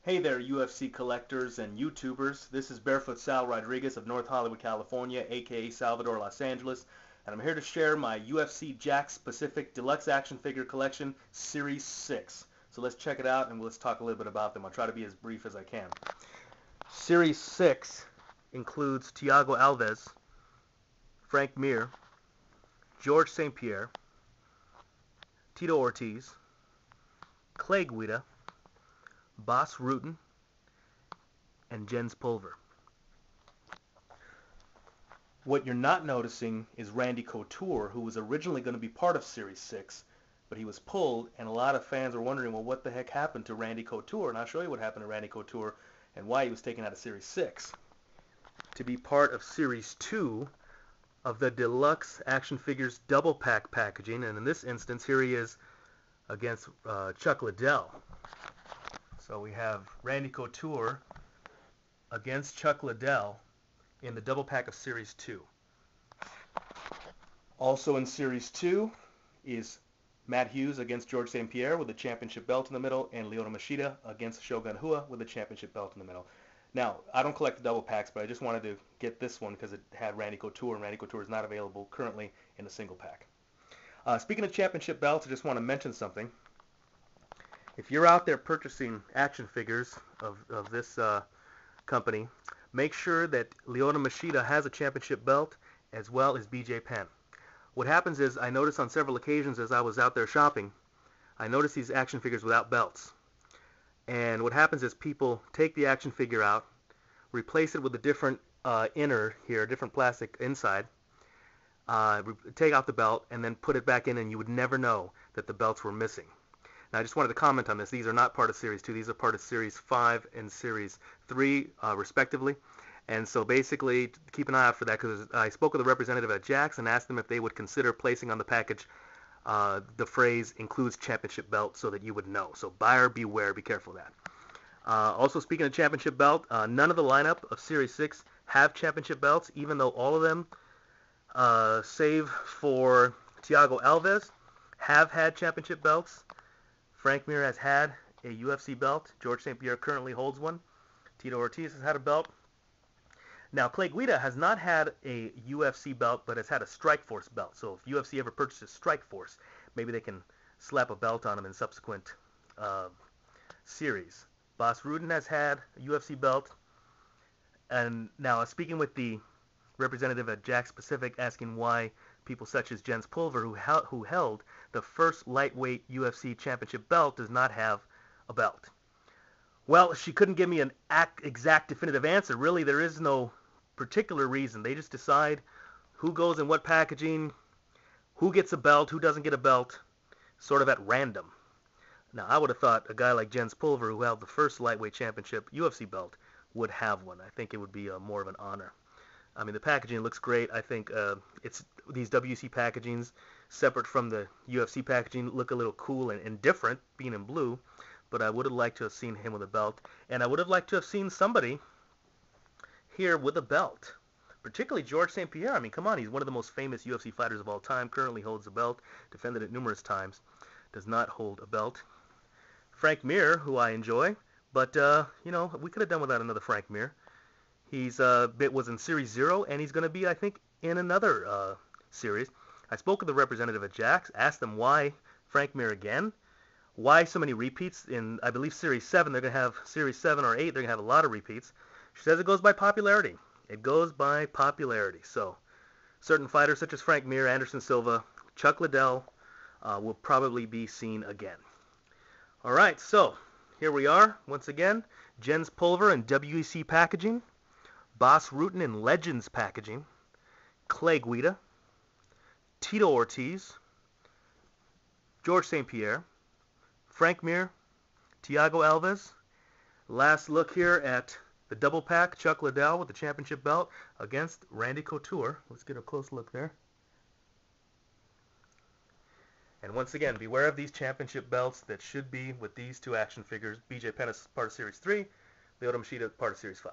Hey there, UFC collectors and YouTubers. This is Barefoot Sal Rodriguez of North Hollywood, California, aka Salvador Los Angeles, and I'm here to share my UFC Jakks Pacific Deluxe Action Figure Collection Series 6. So let's check it out and let's talk a little bit about them. I'll try to be as brief as I can. Series 6 includes Thiago Alves, Frank Mir, George St. Pierre, Tito Ortiz, Clay Guida, Bas Rutten, and Jens Pulver. What you're not noticing is Randy Couture, who was originally going to be part of Series 6, but he was pulled, and a lot of fans are wondering, well, what the heck happened to Randy Couture? And I'll show you what happened to Randy Couture and why he was taken out of Series 6 to be part of Series 2 of the Deluxe Action Figures double pack packaging, and in this instance, here he is against Chuck Liddell. So we have Randy Couture against Chuck Liddell in the double pack of Series 2. Also in Series 2 is Matt Hughes against George St. Pierre with the championship belt in the middle, and Lyoto Machida against Shogun Rua with the championship belt in the middle. Now, I don't collect the double packs, but I just wanted to get this one because it had Randy Couture, and Randy Couture is not available currently in a single pack. Speaking of championship belts, I just want to mention something. If you're out there purchasing action figures of this company, make sure that Lyoto Machida has a championship belt as well as BJ Penn. What happens is, I noticed on several occasions as I was out there shopping, I noticed these action figures without belts. And what happens is people take the action figure out, replace it with a different inner here, different plastic inside, take out the belt, and then put it back in, and you would never know that the belts were missing. Now, I just wanted to comment on this. These are not part of Series 2. These are part of Series 5 and Series 3, respectively. And so basically, keep an eye out for that, because I spoke with a representative at Jakks and asked them if they would consider placing on the package the phrase includes championship belt so that you would know. So buyer beware, be careful of that. Also, speaking of championship belt, none of the lineup of Series 6 have championship belts, even though all of them, save for Thiago Alves, have had championship belts. Frank Mir has had a UFC belt. George St. Pierre currently holds one. Tito Ortiz has had a belt. Now, Clay Guida has not had a UFC belt, but has had a Strikeforce belt. So if UFC ever purchases Strikeforce, maybe they can slap a belt on him in subsequent series. Bas Rutten has had a UFC belt. And now, speaking with the representative at Jakks Pacific, asking why people such as Jens Pulver, who held the first lightweight UFC championship belt, does not have a belt. Well, she couldn't give me an exact definitive answer. Really, there is no particular reason. They just decide who goes in what packaging, who gets a belt, who doesn't get a belt, sort of at random. Now, I would have thought a guy like Jens Pulver, who held the first lightweight championship UFC belt, would have one. I think it would be more of an honor. I mean, the packaging looks great. I think it's these WC packagings, separate from the UFC packaging, look a little cool and different, being in blue. But I would have liked to have seen him with a belt, and I would have liked to have seen somebody here with a belt, particularly George St. Pierre. I mean, come on, he's one of the most famous UFC fighters of all time, currently holds a belt, defended it numerous times, does not hold a belt. Frank Mir, who I enjoy, but, you know, we could have done without another Frank Mir. He's was in Series 0, and he's going to be, I think, in another series. I spoke with the representative at Jakks, asked them why Frank Mir again. Why so many repeats? In, I believe, Series 7, they're going to have Series 7 or 8, they're going to have a lot of repeats. She says it goes by popularity. It goes by popularity. So, certain fighters such as Frank Mir, Anderson Silva, Chuck Liddell will probably be seen again. All right, so here we are, once again. Jens Pulver in WEC packaging. Bas Rutten in Legends packaging. Clay Guida. Tito Ortiz. George St. Pierre. Frank Mir, Thiago Alves. Last look here at the double pack, Chuck Liddell with the championship belt against Randy Couture. Let's get a close look there. And once again, beware of these championship belts that should be with these two action figures. BJ Penn is part of Series 3, Lyoto Machida part of Series 5.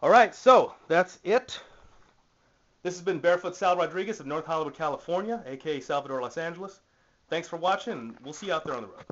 All right, so that's it. This has been Barefoot Sal Rodriguez of North Hollywood, California, aka Salvador Los Angeles. Thanks for watching, and we'll see you out there on the road.